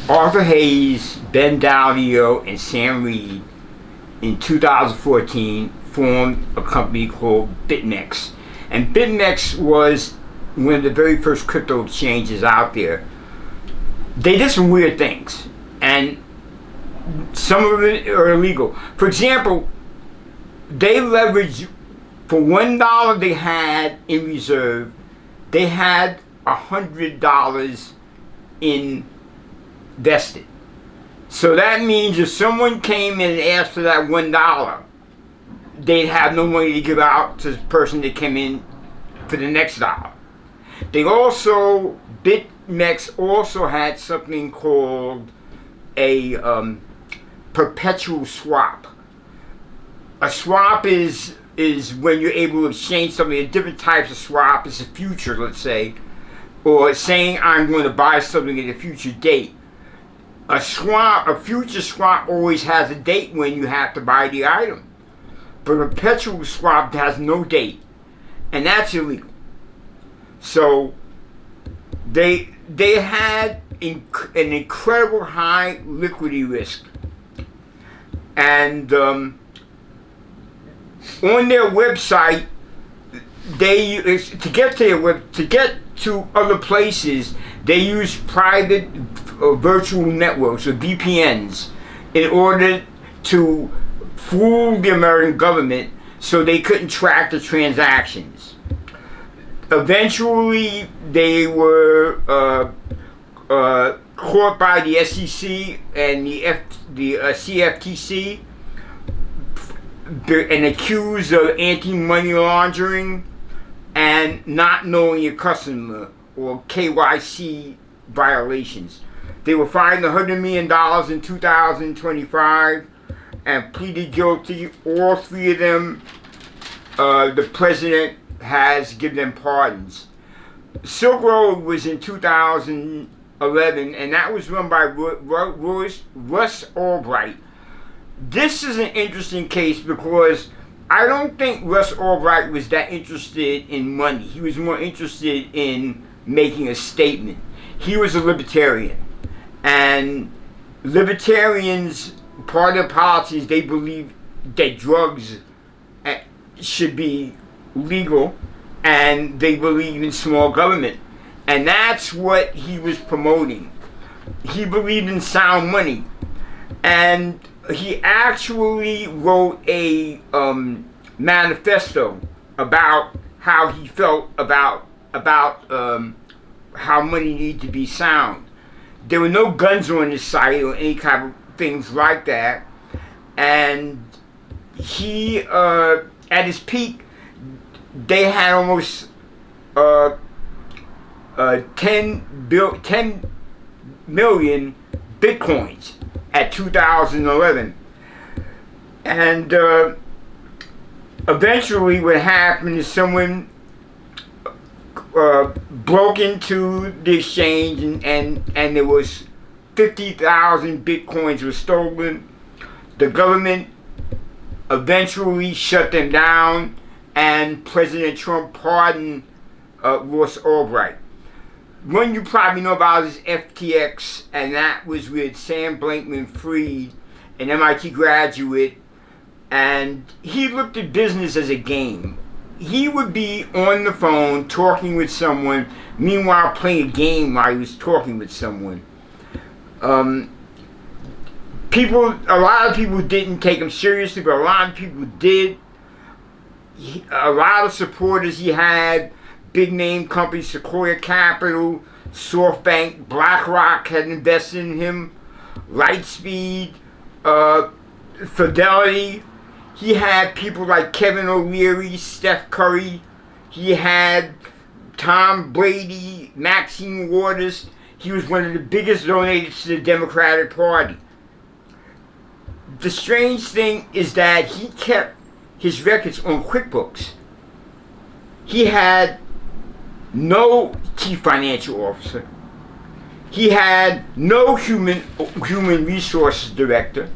Arthur Hayes, Ben Dalio, and Sam Reed in 2014 formed a company called BitMEX. And BitMEX was one of the very first crypto exchanges out there. They did some weird things, and some of it are illegal. For example, they leveraged, for $1 they had in reserve, they had $100 invested. So that means if someone came in and asked for that $1, they'd have no money to give out to the person that came in for the next dollar. They also, BitMEX also had something called a perpetual swap. A swap is when you're able to exchange something. There are different types of swap. It's a future, let's say, or saying I'm going to buy something at a future date. A future swap always has a date when you have to buy the item. But a perpetual swap has no date, and that's illegal. So they had an incredible high liquidity risk, and on their website, to get to other places, they use private virtual networks or VPNs in order to fool the American government so they couldn't track the transactions. Eventually, they were caught by the SEC and the CFTC and accused of anti-money laundering and not knowing your customer, or KYC violations. They were fined $100 million in 2025 and pleaded guilty. All three of them, the president has given them pardons. Silk Road was in 2011, and that was run by Russ Albright. This is an interesting case because I don't think Russ Albright was that interested in money. He was more interested in making a statement. He was a libertarian, and libertarians, part of their policies, they believe that drugs should be legal, and they believe in small government, and that's what he was promoting. He believed in sound money, and he actually wrote a manifesto about how he felt about how money needed to be sound. There were no guns on his site or any kind of things like that, and he at his peak they had almost 10 million bitcoins at 2011. And eventually what happened is someone broke into the exchange, and there was 50,000 bitcoins were stolen. The government eventually shut them down, and President Trump pardoned Ross Albright. One you probably know about is FTX, and that was with Sam Bankman-Fried, an MIT graduate, and he looked at business as a game. He would be on the phone talking with someone, meanwhile playing a game while he was talking with someone. A lot of people didn't take him seriously, but a lot of people did. A lot of supporters he had, big name companies, Sequoia Capital, SoftBank, BlackRock had invested in him, Lightspeed, Fidelity. He had people like Kevin O'Leary, Steph Curry. He had Tom Brady, Maxine Waters. He was one of the biggest donors to the Democratic Party. The strange thing is that he kept his records on QuickBooks. He had no chief financial officer. He had no human resources director.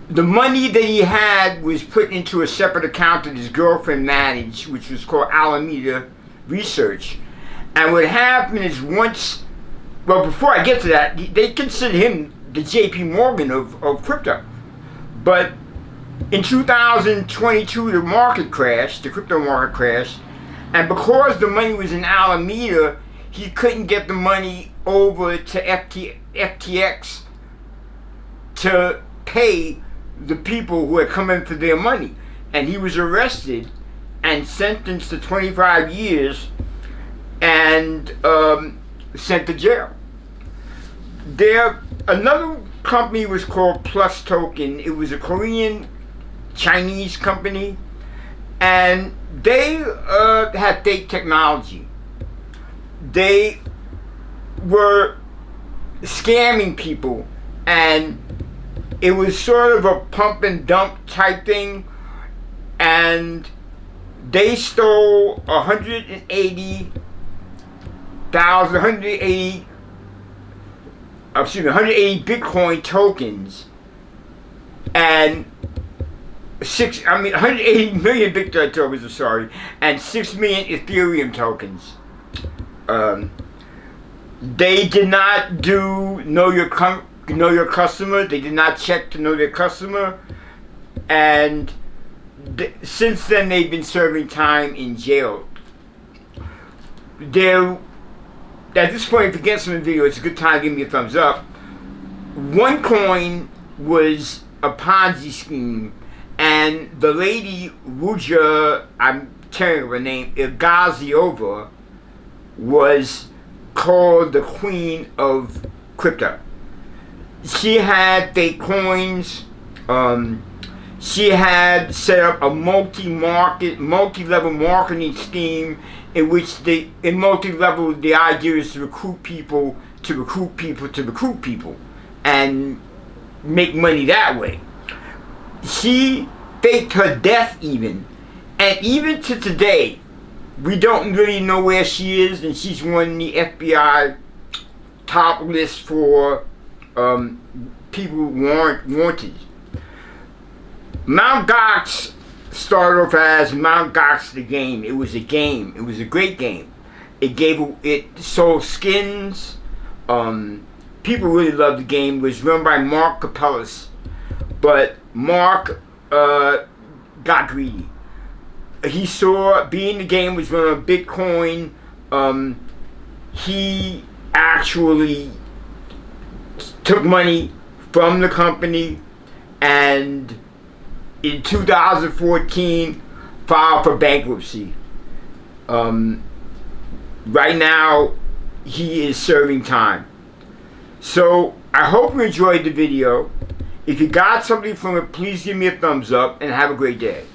The money that he had was put into a separate account that his girlfriend managed, which was called Alameda Research. And what happened is once well, before I get to that, they consider him the J.P. Morgan of crypto. But in 2022, the market crashed, the crypto market crashed, and because the money was in Alameda, he couldn't get the money over to FTX to pay the people who had come in for their money. And he was arrested and sentenced to 25 years and sent to jail. Another company was called Plus Token. It was a Korean Chinese company, and they had fake technology. They were scamming people, and it was sort of a pump and dump type thing, and they stole 180 Bitcoin tokens and 180 million Bitcoin tokens, I'm sorry, and 6 million Ethereum tokens. They did not do know your customer. They did not check to know their customer, and since then they've been serving time in jail. At this point, if you get some of the video, it's a good time to give me a thumbs up. OneCoin was a Ponzi scheme, and the lady Ruja, I'm telling her name, Ilgaziova, was called the queen of crypto. She had fake coins. She had set up a multi-level marketing scheme in which the idea is to recruit people, and make money that way. She faked her death even, and even to today, we don't really know where she is, and she's on the FBI top list for people wanted. Mt. Gox started off as Mt. Gox the game. It was a game. It was a great game. It sold skins. People really loved the game. It was run by Mark Capellas, but Mark got greedy. He saw being the game was run on Bitcoin. He actually took money from the company and in 2014 filed for bankruptcy. Right now he is serving time. So I hope you enjoyed the video. If you got something from it, please give me a thumbs up and have a great day.